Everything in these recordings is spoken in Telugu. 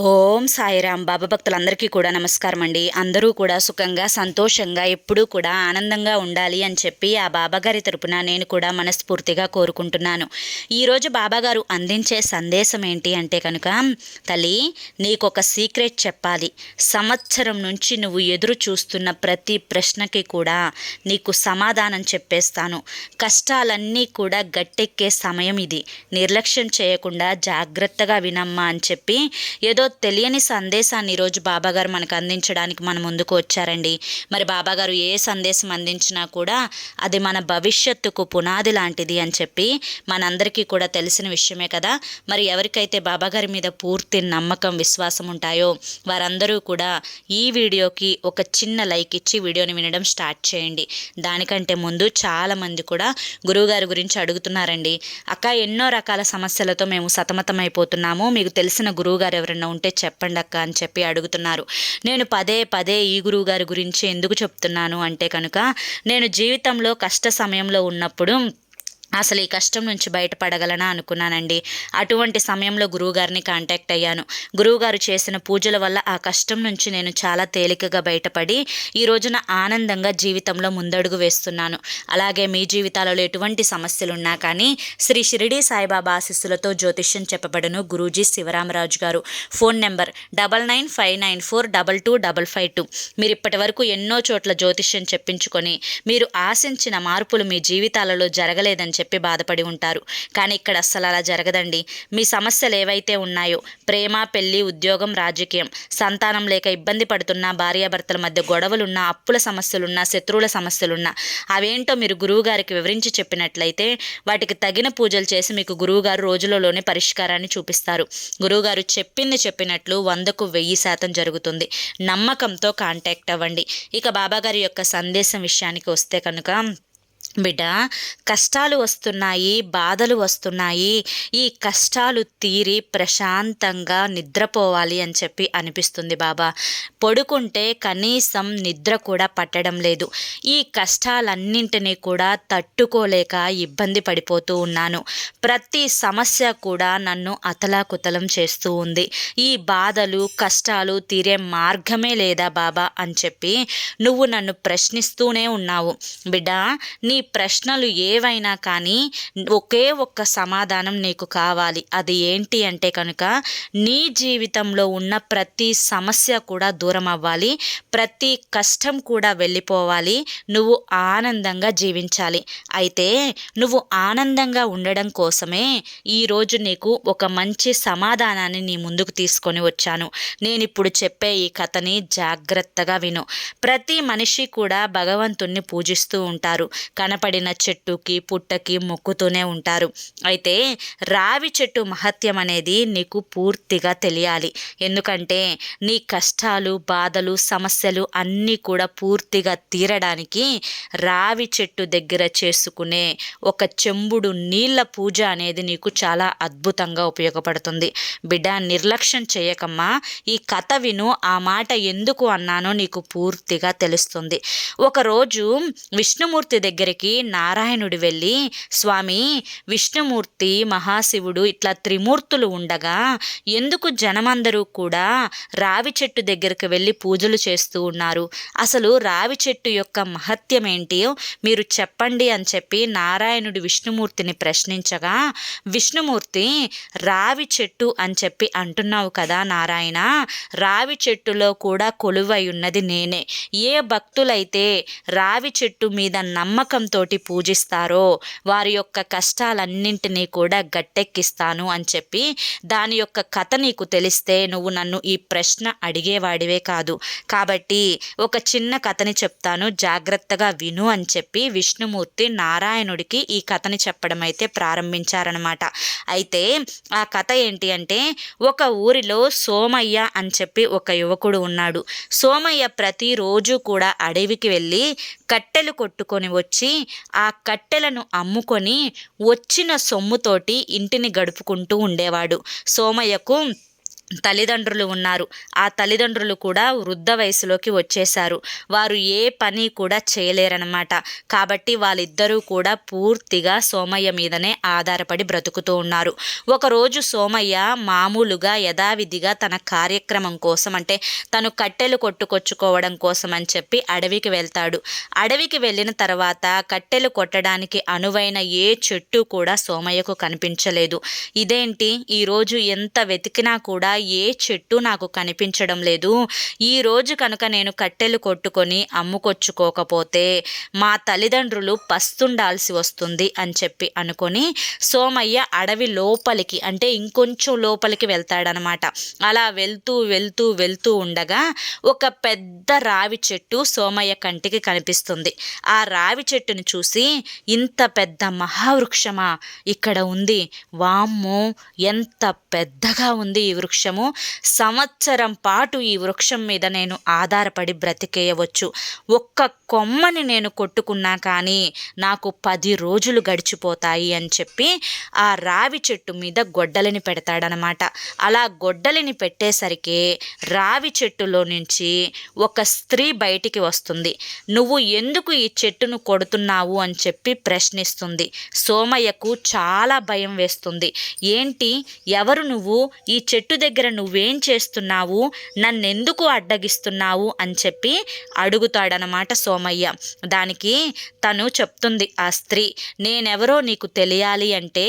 ఓం సాయిరాం. బాబా భక్తులందరికీ కూడా నమస్కారం అండి. అందరూ కూడా సుఖంగా సంతోషంగా ఎప్పుడూ కూడా ఆనందంగా ఉండాలి అని చెప్పి ఆ బాబాగారి తరపున నేను కూడా మనస్ఫూర్తిగా కోరుకుంటున్నాను. ఈరోజు బాబాగారు అందించే సందేశం ఏంటి అంటే కనుక, తల్లి నీకొక సీక్రెట్ చెప్పాలి. సంవత్సరం నుంచి నువ్వు ఎదురు చూస్తున్న ప్రతి ప్రశ్నకి కూడా నీకు సమాధానం చెప్పేస్తాను. కష్టాలన్నీ కూడా గట్టెక్కే సమయం ఇది. నిర్లక్ష్యం చేయకుండా జాగ్రత్తగా వినమ్మా అని చెప్పి ఏదో తెలియని సందేశాన్ని ఈరోజు బాబాగారు మనకు అందించడానికి మన ముందుకు వచ్చారండి. మరి బాబాగారు ఏ సందేశం అందించినా కూడా అది మన భవిష్యత్తుకు పునాది లాంటిది అని చెప్పి మనందరికీ కూడా తెలిసిన విషయమే కదా. మరి ఎవరికైతే బాబాగారి మీద పూర్తి నమ్మకం విశ్వాసం ఉంటాయో వారందరూ కూడా ఈ వీడియోకి ఒక చిన్న లైక్ ఇచ్చి వీడియోని వినడం స్టార్ట్ చేయండి. దానికంటే ముందు చాలామంది కూడా గురువుగారి గురించి అడుగుతున్నారండి. అక్క, ఎన్నో రకాల సమస్యలతో మేము సతమతమైపోతున్నాము, మీకు తెలిసిన గురువుగారు ఎవరైనా ఉంటే చెప్పండి అక్క అని చెప్పి అడుగుతున్నారు. నేను పదే పదే ఈ గురువు గారి గురించి ఎందుకు చెప్తున్నాను అంటే కనుక, నేను జీవితంలో కష్ట సమయంలో ఉన్నప్పుడు అసలు ఈ కష్టం నుంచి బయటపడగలనా అనుకున్నానండి. అటువంటి సమయంలో గురువుగారిని కాంటాక్ట్ అయ్యాను. గురువుగారు చేసిన పూజల వల్ల ఆ కష్టం నుంచి నేను చాలా తేలికగా బయటపడి ఈ రోజున ఆనందంగా జీవితంలో ముందడుగు వేస్తున్నాను. అలాగే మీ జీవితాలలో ఎటువంటి సమస్యలున్నా కానీ శ్రీ షిరిడి సాయిబాబా ఆశీస్సులతో జ్యోతిష్యం చెప్పబడను గురూజీ శివరామరాజు గారు. Phone number 9959422552. మీరు ఇప్పటి వరకు ఎన్నో చోట్ల జ్యోతిష్యం చెప్పించుకొని మీరు ఆశించిన మార్పులు మీ జీవితాలలో జరగలేదని చెప్పి బాధపడి ఉంటారు. కానీ ఇక్కడ అస్సలు అలా జరగదండి. మీ సమస్యలు ఏవైతే ఉన్నాయో, ప్రేమ, పెళ్లి, ఉద్యోగం, రాజకీయం, సంతానం లేక ఇబ్బంది పడుతున్నా, భార్యాభర్తల మధ్య గొడవలున్నా, అప్పుల సమస్యలున్నా, శత్రువుల సమస్యలున్నా, అవేంటో మీరు గురువుగారికి వివరించి చెప్పినట్లయితే వాటికి తగిన పూజలు చేసి మీకు గురువుగారు రోజులలోనే పరిష్కారాన్ని చూపిస్తారు. గురువుగారు చెప్పింది చెప్పినట్లు 100కు 1000% జరుగుతుంది. నమ్మకంతో కాంటాక్ట్ అవ్వండి. ఇక బాబాగారి యొక్క సందేశం విషయానికి వస్తే కనుక, బిడ్డ, కష్టాలు వస్తున్నాయి, బాధలు వస్తున్నాయి, ఈ కష్టాలు తీరి ప్రశాంతంగా నిద్రపోవాలి అని చెప్పి అనిపిస్తుంది బాబా. పడుకుంటే కనీసం నిద్ర కూడా పట్టడం లేదు. ఈ కష్టాలన్నింటినీ కూడా తట్టుకోలేక ఇబ్బంది పడిపోతూ ఉన్నాను. ప్రతి సమస్య కూడా నన్ను అతలాకుతలం చేస్తూ ఉంది. ఈ బాధలు కష్టాలు తీరే మార్గమే లేదా బాబా అని చెప్పి నువ్వు నన్ను ప్రశ్నిస్తూనే ఉన్నావు. బిడ్డ, నీ ప్రశ్నలు ఏవైనా కానీ ఒకే ఒక్క సమాధానం నీకు కావాలి. అది ఏంటి అంటే కనుక, నీ జీవితంలో ఉన్న ప్రతి సమస్య కూడా దూరం అవ్వాలి, ప్రతి కష్టం కూడా వెళ్ళిపోవాలి, నువ్వు ఆనందంగా జీవించాలి. అయితే నువ్వు ఆనందంగా ఉండడం కోసమే ఈరోజు నీకు ఒక మంచి సమాధానాన్ని నీ ముందుకు తీసుకొని వచ్చాను. నేను ఇప్పుడు చెప్పే ఈ కథని జాగ్రత్తగా విను. ప్రతి మనిషి కూడా భగవంతుణ్ణి పూజిస్తూ ఉంటారు. కనపడిన చెట్టుకి పుట్టకి మొక్కుతూనే ఉంటారు. అయితే రావి చెట్టు మహత్యం అనేది నీకు పూర్తిగా తెలియాలి. ఎందుకంటే నీ కష్టాలు, బాధలు, సమస్యలు అన్నీ కూడా పూర్తిగా తీరడానికి రావి చెట్టు దగ్గర చేసుకునే ఒక చెంబుడు నీళ్ళ పూజ అనేది నీకు చాలా అద్భుతంగా ఉపయోగపడుతుంది. బిడ్డ, నిర్లక్ష్యం చేయకమ్మా. ఈ కథ విను. ఆ మాట ఎందుకు అన్నానో నీకు పూర్తిగా తెలుస్తుంది. ఒకరోజు విష్ణుమూర్తి దగ్గరికి నారాయణుడు వెళ్ళి, స్వామి, విష్ణుమూర్తి, మహాశివుడు ఇట్లా త్రిమూర్తులు ఉండగా ఎందుకు జనమందరూ కూడా రావి చెట్టు దగ్గరికి వెళ్ళి పూజలు చేస్తూ ఉన్నారు? అసలు రావి చెట్టు యొక్క మహత్యం ఏంటి మీరు చెప్పండి అని చెప్పి నారాయణుడు విష్ణుమూర్తిని ప్రశ్నించగా, విష్ణుమూర్తి, రావి చెట్టు అని చెప్పి అంటున్నావు కదా నారాయణ, రావి చెట్టులో కూడా కొలువై ఉన్నది నేనే. ఏ భక్తులైతే రావి చెట్టు మీద నమ్మకంతో పూజిస్తారో వారి యొక్క కష్టాలన్నింటినీ కూడా గట్టెక్కిస్తాను అని చెప్పి దాని యొక్క కథ నీకు తెలిస్తే నువ్వు నన్ను ఈ ప్రశ్న అడిగేవాడివే కాదు. కాబట్టి ఒక చిన్న కథని చెప్తాను, జాగ్రత్తగా విను అని చెప్పి విష్ణుమూర్తి నారాయణుడికి ఈ కథని చెప్పడం అయితే ప్రారంభించారనమాట. అయితే ఆ కథ ఏంటి అంటే, ఒక ఊరిలో సోమయ్య అని చెప్పి ఒక యువకుడు ఉన్నాడు. సోమయ్య ప్రతిరోజు కూడా అడవికి వెళ్ళి కట్టెలు కొట్టుకొని వచ్చి ఆ కట్టెలను అమ్ముకొని వచ్చిన సొమ్ముతోటి ఇంటిని గడుపుకుంటూ ఉండేవాడు. సోమయ్యకు తల్లిదండ్రులు ఉన్నారు. ఆ తల్లిదండ్రులు కూడా వృద్ధ వయసులోకి వచ్చేశారు. వారు ఏ పని కూడా చేయలేరన్నమాట. కాబట్టి వాళ్ళిద్దరూ కూడా పూర్తిగా సోమయ్య మీదనే ఆధారపడి బ్రతుకుతూ ఉన్నారు. ఒకరోజు సోమయ్య మామూలుగా యథావిధిగా తన కార్యక్రమం కోసం, అంటే తను కట్టెలు కొట్టుకొచ్చుకోవడం కోసం అని చెప్పి అడవికి వెళ్తాడు. అడవికి వెళ్ళిన తర్వాత కట్టెలు కొట్టడానికి అనువైన ఏ చెట్టు కూడా సోమయ్యకు కనిపించలేదు. ఇదేంటి, ఈరోజు ఎంత వెతికినా కూడా ఏ చెట్టు నాకు కనిపించడం లేదు. ఈరోజు కనుక నేను కట్టెలు కొట్టుకొని అమ్ముకొచ్చుకోకపోతే మా తల్లిదండ్రులు పస్తుండాల్సి వస్తుంది అని చెప్పి అనుకొని సోమయ్య అడవి లోపలికి, అంటే ఇంకొంచెం లోపలికి వెళ్తాడనమాట. అలా వెళ్తూ వెళ్తూ వెళ్తూ ఉండగా ఒక పెద్ద రావి చెట్టు సోమయ్య కంటికి కనిపిస్తుంది. ఆ రావి చెట్టుని చూసి, ఇంత పెద్ద మహావృక్షమా ఇక్కడ ఉంది, వామ్మో ఎంత పెద్దగా ఉంది ఈ వృక్షము, సంవత్సరం పాటు ఈ వృక్షం మీద నేను ఆధారపడి బ్రతికేయవచ్చు. ఒక్క కొమ్మని నేను కొట్టుకున్నా కానీ నాకు 10 రోజులు గడిచిపోతాయి అని చెప్పి ఆ రావి చెట్టు మీద గొడ్డలిని పెడతాడనమాట. అలా గొడ్డలిని పెట్టేసరికి రావి చెట్టులో నుంచి ఒక స్త్రీ బయటికి వస్తుంది. నువ్వు ఎందుకు ఈ చెట్టును కొడుతున్నావు అని చెప్పి ప్రశ్నిస్తుంది. సోమయ్యకు చాలా భయం వేస్తుంది. ఏంటి, ఎవరు నువ్వు, ఈ చెట్టు దగ్గర నువ్వేం చేస్తున్నావు, నన్నెందుకు అడ్డగిస్తున్నావు అని చెప్పి అడుగుతాడనమాట సోమయ్య. దానికి తను చెప్తుంది ఆ స్త్రీ, నేనెవరో నీకు తెలియాలి అంటే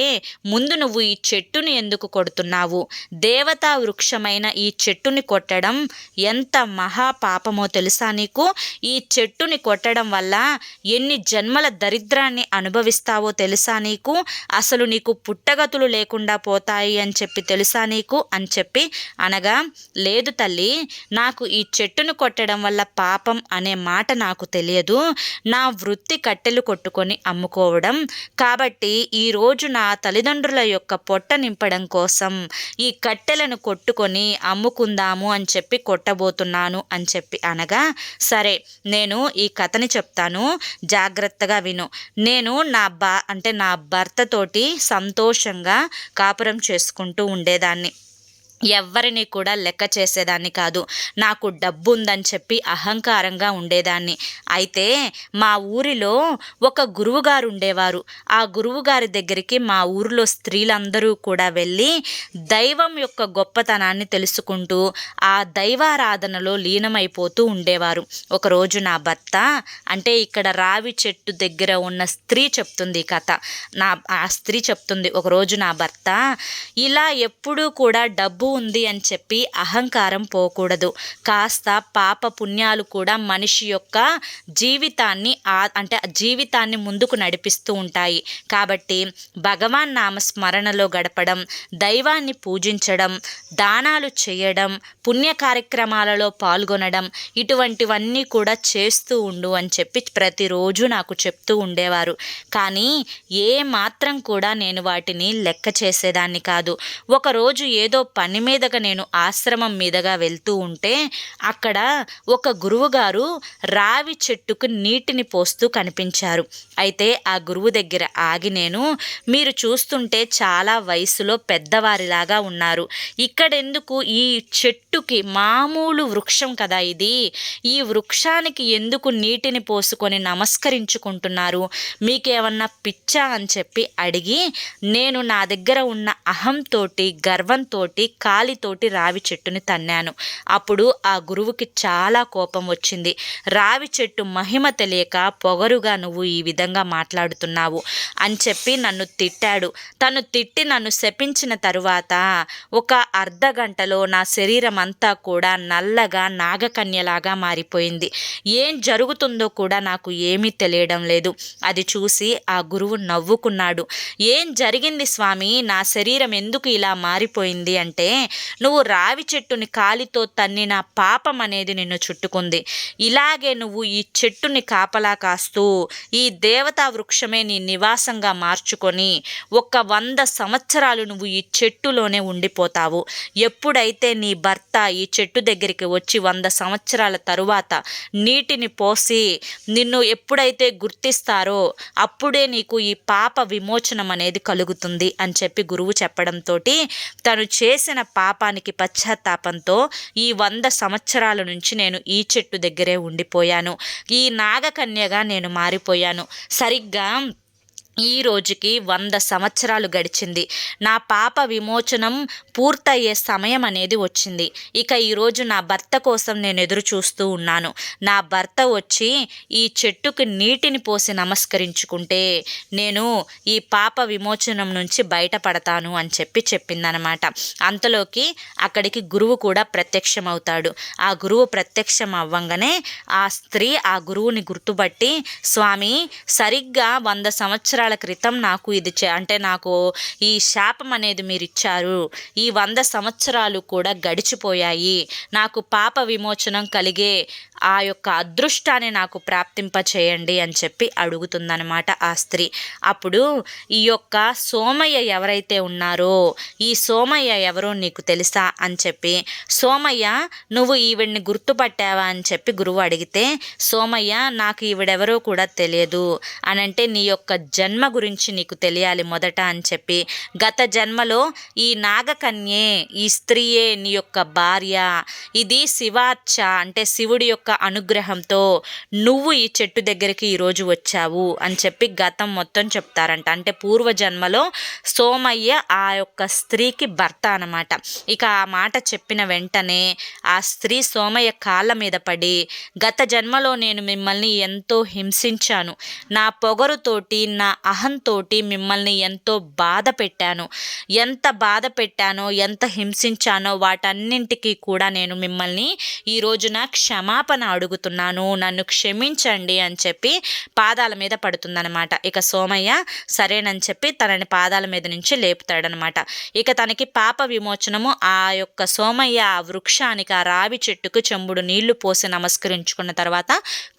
ముందు నువ్వు ఈ చెట్టుని ఎందుకు కొడుతున్నావు, దేవతా వృక్షమైన ఈ చెట్టుని కొట్టడం ఎంత మహాపాపమో తెలుసా నీకు, ఈ చెట్టుని కొట్టడం వల్ల ఎన్ని జన్మల దరిద్రాన్ని అనుభవిస్తావో తెలుసా నీకు, అసలు నీకు పుట్టగతులు లేకుండా పోతాయి అని చెప్పి తెలుసా నీకు అని చెప్పి అనగా, లేదు తల్లి, నాకు ఈ చెట్టును కొట్టడం వల్ల పాపం అనే మాట నాకు తెలియదు. నా వృత్తి కట్టెలు కొట్టుకొని అమ్ముకోవడం కాబట్టి ఈరోజు నా తల్లిదండ్రుల యొక్క పొట్ట నింపడం కోసం ఈ కట్టెలను కొట్టుకొని అమ్ముకుందాము అని చెప్పి కొట్టబోతున్నాను అని చెప్పి అనగా, సరే నేను ఈ కథని చెప్తాను, జాగ్రత్తగా విను. నేను నా భర్తతోటి సంతోషంగా కాపురం చేసుకుంటూ ఉండేదాన్ని. ఎవ్వరిని కూడా లెక్క చేసేదాన్ని కాదు. నాకు డబ్బు ఉందని చెప్పి అహంకారంగా ఉండేదాన్ని. అయితే మా ఊరిలో ఒక గురువుగారు ఉండేవారు. ఆ గురువుగారి దగ్గరికి మా ఊరిలో స్త్రీలందరూ కూడా వెళ్ళి దైవం యొక్క గొప్పతనాన్ని తెలుసుకుంటూ ఆ దైవారాధనలో లీనమైపోతూ ఉండేవారు. ఒకరోజు నా భర్త, అంటే ఇక్కడ రావి చెట్టు దగ్గర ఉన్న స్త్రీ చెప్తుంది కథ. ఆ స్త్రీ చెప్తుంది, ఒకరోజు నా భర్త ఇలా ఎప్పుడూ కూడా డబ్బు ఉంది అని చెప్పి అహంకారం పోకూడదు. కాస్త పాప పుణ్యాలు కూడా మనిషి యొక్క జీవితాన్ని ముందుకు నడిపిస్తూ ఉంటాయి. కాబట్టి భగవాన్ నామ స్మరణలో గడపడం, దైవాన్ని పూజించడం, దానాలు చేయడం, పుణ్య కార్యక్రమాలలో పాల్గొనడం, ఇటువంటివన్నీ కూడా చేస్తూ ఉండు అని చెప్పి ప్రతిరోజు నాకు చెప్తూ ఉండేవారు. కానీ ఏ మాత్రం కూడా నేను వాటిని లెక్క చేసేదాన్ని కాదు. ఒకరోజు ఏదో పని మీదగా నేను ఆశ్రమం మీదగా వెళ్తూ ఉంటే అక్కడ ఒక గురువుగారు రావి చెట్టుకు నీటిని పోస్తూ కనిపించారు. అయితే ఆ గురువు దగ్గర ఆగి నేను, మీరు చూస్తుంటే చాలా వయసులో పెద్దవారిలాగా ఉన్నారు, ఇక్కడెందుకు, ఈ చెట్టుకి మామూలు వృక్షం కదా ఇది, ఈ వృక్షానికి ఎందుకు నీటిని పోసుకొని నమస్కరించుకుంటున్నారు, మీకేమన్నా పిచ్చా అని చెప్పి అడిగి నేను నా దగ్గర ఉన్న అహంతోటి గర్వంతోటి కాలితోటి రావి చెట్టుని తన్నాను. అప్పుడు ఆ గురువుకి చాలా కోపం వచ్చింది. రావి చెట్టు మహిమ తెలియక పొగరుగా నువ్వు ఈ విధంగా మాట్లాడుతున్నావు అని చెప్పి నన్ను తిట్టాడు. తను తిట్టి నన్ను శపించిన తరువాత ఒక అర్ధగంటలో నా శరీరం అంతా కూడా నల్లగా నాగకన్యలాగా మారిపోయింది. ఏం జరుగుతుందో కూడా నాకు ఏమీ తెలియడం లేదు. అది చూసి ఆ గురువు నవ్వుకున్నాడు. ఏం జరిగింది స్వామి, నా శరీరం ఎందుకు ఇలా మారిపోయింది అంటే, నువ్వు రావి చెట్టుని కాలితో తన్నిన పాపం అనేది నిన్ను చుట్టుకుంది. ఇలాగే నువ్వు ఈ చెట్టుని కాపలా కాస్తూ ఈ దేవతా వృక్షమే నీ నివాసంగా మార్చుకొని 100 సంవత్సరాలు నువ్వు ఈ చెట్టులోనే ఉండిపోతావు. ఎప్పుడైతే నీ భర్త ఈ చెట్టు దగ్గరికి వచ్చి 100 సంవత్సరాల తరువాత నీటిని పోసి నిన్ను ఎప్పుడైతే గుర్తిస్తారో అప్పుడే నీకు ఈ పాప విమోచనం అనేది కలుగుతుంది అని చెప్పి గురువు చెప్పడంతో తను చేసిన పాపానికి పశ్చాత్తాపంతో ఈ 100 సంవత్సరాల నుంచి నేను ఈ చెట్టు దగ్గరే ఉండిపోయాను. ఈ నాగకన్యగా నేను మారిపోయాను. సరిగ్గా ఈ రోజుకి 100 సంవత్సరాలు గడిచింది. నా పాప విమోచనం పూర్తయ్యే సమయం అనేది వచ్చింది. ఇక ఈరోజు నా భర్త కోసం నేను ఎదురు చూస్తూ ఉన్నాను. నా భర్త వచ్చి ఈ చెట్టుకి నీటిని పోసి నమస్కరించుకుంటే నేను ఈ పాప విమోచనం నుంచి బయటపడతాను అని చెప్పిందనమాట. అంతలోకి అక్కడికి గురువు కూడా ప్రత్యక్షమవుతాడు. ఆ గురువు ప్రత్యక్షం అవ్వంగానే ఆ స్త్రీ ఆ గురువుని గుర్తుపట్టి, స్వామి, సరిగ్గా 100 సంవత్సరాల క్రితం నాకు ఇది అంటే నాకు ఈ శాపం అనేది మీరు ఇచ్చారు. ఈ 100 సంవత్సరాలు కూడా గడిచిపోయాయి. నాకు పాప విమోచనం కలిగే ఆ యొక్క అదృష్టాన్ని నాకు ప్రాప్తింప చేయండి అని చెప్పి అడుగుతుందనమాట ఆ స్త్రీ. అప్పుడు ఈ యొక్క సోమయ్య ఎవరైతే ఉన్నారో, ఈ సోమయ్య ఎవరో నీకు తెలుసా అని చెప్పి, సోమయ్య నువ్వు ఈవిడ్ని గుర్తుపట్టావా అని చెప్పి గురువు అడిగితే, సోమయ్య నాకు ఈవిడెవరో కూడా తెలియదు అనంటే, నీ యొక్క జన్మ గురించి నీకు తెలియాలి మొదట అని చెప్పి, గత జన్మలో ఈ నాగకన్యే, ఈ స్త్రీయే నీ యొక్క భార్య, ఇది శివార్చ అంటే శివుడి యొక్క అనుగ్రహంతో నువ్వు ఈ చెట్టు దగ్గరికి ఈరోజు వచ్చావు అని చెప్పి గతం మొత్తం చెప్తారంట. అంటే పూర్వజన్మలో సోమయ్య ఆ యొక్క స్త్రీకి భర్త అన్నమాట. ఇక ఆ మాట చెప్పిన వెంటనే ఆ స్త్రీ సోమయ్య కాళ్ళ మీద పడి, గత జన్మలో నేను మిమ్మల్ని ఎంతో హింసించాను, నా పొగరుతోటి నా అహంతోటి మిమ్మల్ని ఎంతో బాధ పెట్టాను, ఎంత బాధ పెట్టానో ఎంత హింసించానో వాటన్నింటికి కూడా నేను మిమ్మల్ని ఈ రోజున క్షమాపణ అడుగుతున్నాను, నన్ను క్షమించండి అని చెప్పి పాదాల మీద పడుతుందనమాట. ఇక సోమయ్య సరేనని చెప్పి తనని పాదాల మీద నుంచి లేపుతాడనమాట. ఇక తనకి పాప విమోచనము ఆ యొక్క సోమయ్య ఆ వృక్షానికి, ఆ రావి చెట్టుకు చెంబుడు నీళ్లు పోసి నమస్కరించుకున్న తర్వాత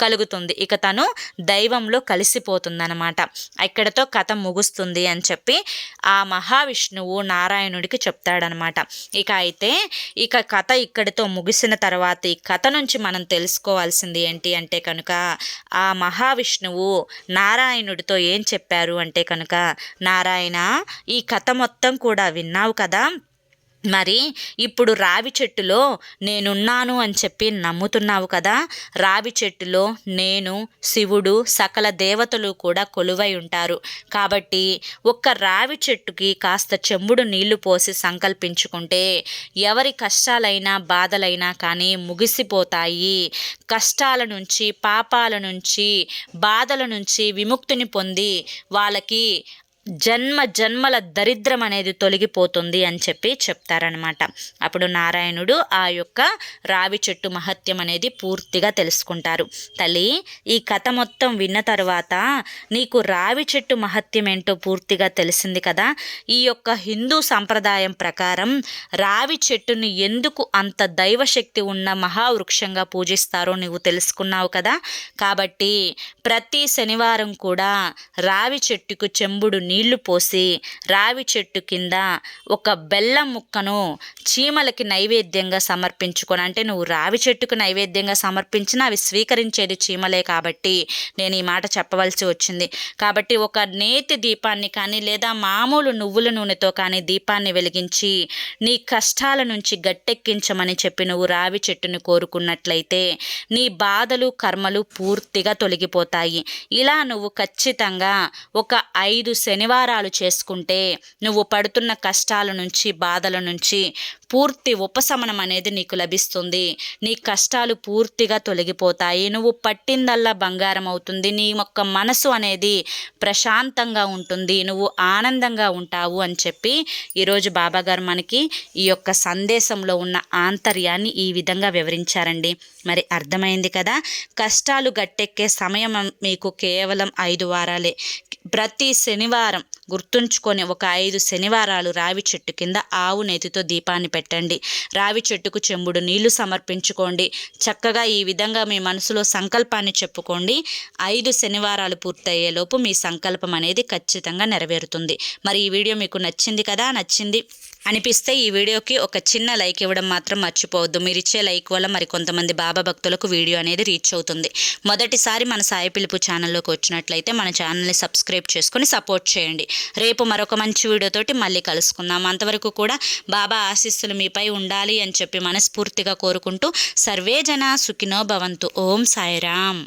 కలుగుతుంది. ఇక తను దైవంలో కలిసిపోతుందనమాట. ఇక్కడతో కథ ముగుస్తుంది అని చెప్పి ఆ మహావిష్ణువు నారాయణుడికి చెప్తాడనమాట. ఇక కథ ఇక్కడితో ముగిసిన తర్వాత ఈ కథ నుంచి మనం తెలుసుకోవాల్సింది ఏంటి అంటే కనుక, ఆ మహావిష్ణువు నారాయణుడితో ఏం చెప్పారు అంటే కనుక, నారాయణ, ఈ కథ మొత్తం కూడా విన్నావు కదా, మరి ఇప్పుడు రావి చెట్టులో నేనున్నాను అని చెప్పి నమ్ముతున్నావు కదా, రావి చెట్టులో నేను, శివుడు, సకల దేవతలు కూడా కొలువై ఉంటారు. కాబట్టి ఒక్క రావి చెట్టుకి కాస్త చెంబుడు నీళ్లు పోసి సంకల్పించుకుంటే ఎవరి కష్టాలైనా బాధలైనా కానీ ముగిసిపోతాయి. కష్టాల నుంచి, పాపాల నుంచి, బాధల నుంచి విముక్తిని పొంది వాళ్ళకి జన్మల దరిద్రం అనేది తొలగిపోతుంది అని చెప్పి చెప్తారనమాట. అప్పుడు నారాయణుడు ఆ యొక్క రావి చెట్టు మహత్యం అనేది పూర్తిగా తెలుసుకుంటారు. తల్లి, ఈ కథ మొత్తం విన్న తర్వాత నీకు రావి చెట్టు మహత్యం ఏంటో పూర్తిగా తెలిసింది కదా. ఈ యొక్క హిందూ సంప్రదాయం ప్రకారం రావి చెట్టుని ఎందుకు అంత దైవశక్తి ఉన్న మహావృక్షంగా పూజిస్తారో నువ్వు తెలుసుకున్నావు కదా. కాబట్టి ప్రతి శనివారం కూడా రావి చెట్టుకు చెంబుడు నీళ్లు పోసి రావి చెట్టు కింద ఒక బెల్లం ముక్కను చీమలకి నైవేద్యంగా సమర్పించుకొని, అంటే నువ్వు రావి చెట్టుకు నైవేద్యంగా సమర్పించినా అవి స్వీకరించేది చీమలే కాబట్టి నేను ఈ మాట చెప్పవలసి వచ్చింది. కాబట్టి ఒక నేతి దీపాన్ని కానీ లేదా మామూలు నువ్వుల నూనెతో కానీ దీపాన్ని వెలిగించి నీ కష్టాల నుంచి గట్టెక్కించమని చెప్పి నువ్వు రావి చెట్టుని కోరుకున్నట్లయితే నీ బాధలు కర్మలు పూర్తిగా తొలగిపోతాయి. ఇలా నువ్వు ఖచ్చితంగా ఒక 5 శనివారాలు చేసుకుంటే నువ్వు పడుతున్న కష్టాల నుంచి, బాధల నుంచి పూర్తి ఉపశమనం అనేది నీకు లభిస్తుంది. నీ కష్టాలు పూర్తిగా తొలగిపోతాయి. నువ్వు పట్టిందల్లా బంగారం అవుతుంది. నీ యొక్క మనసు అనేది ప్రశాంతంగా ఉంటుంది. నువ్వు ఆనందంగా ఉంటావు అని చెప్పి ఈరోజు బాబాగారు మనకి ఈ యొక్క సందేశంలో ఉన్న ఆంతర్యాన్ని ఈ విధంగా వివరించారండి. మరి అర్థమైంది కదా. కష్టాలు గట్టెక్కే సమయం మీకు కేవలం 5 వారాలే. ప్రతి శనివారం గుర్తుంచుకొని ఒక 5 శనివారాలు రావి చెట్టు కింద ఆవు నేతితో దీపాన్ని పెట్టండి. రావి చెట్టుకు చెంబుడు నీళ్లు సమర్పించుకోండి. చక్కగా ఈ విధంగా మీ మనసులో సంకల్పాన్ని చెప్పుకోండి. 5 శనివారాలు పూర్తయ్యేలోపు మీ సంకల్పం అనేది ఖచ్చితంగా నెరవేరుతుంది. మరి ఈ వీడియో మీకు నచ్చింది కదా. నచ్చింది అనిపిస్తే ఈ వీడియోకి ఒక చిన్న లైక్ ఇవ్వడం మాత్రం మర్చిపోవద్దు. మీరు ఇచ్చే లైక్ వల్ల మరి కొంతమంది బాబా భక్తులకు వీడియో అనేది రీచ్ అవుతుంది. మొదటిసారి మన సాయి పిలుపు ఛానల్లోకి వచ్చినట్లయితే మన ఛానల్ని సబ్స్క్రైబ్ సబ్స్క్రైబ్ చేసుకొని సపోర్ట్ చేయండి. రేపు మరొక మంచి వీడియోతోటి మళ్ళీ కలుసుకుందాం. అంతవరకు కూడా బాబా ఆశీస్సులు మీపై ఉండాలి అని చెప్పి మనస్ఫూర్తిగా కోరుకుంటూ సర్వే జన సుఖినో భవంతు. ఓం సాయిరామ్.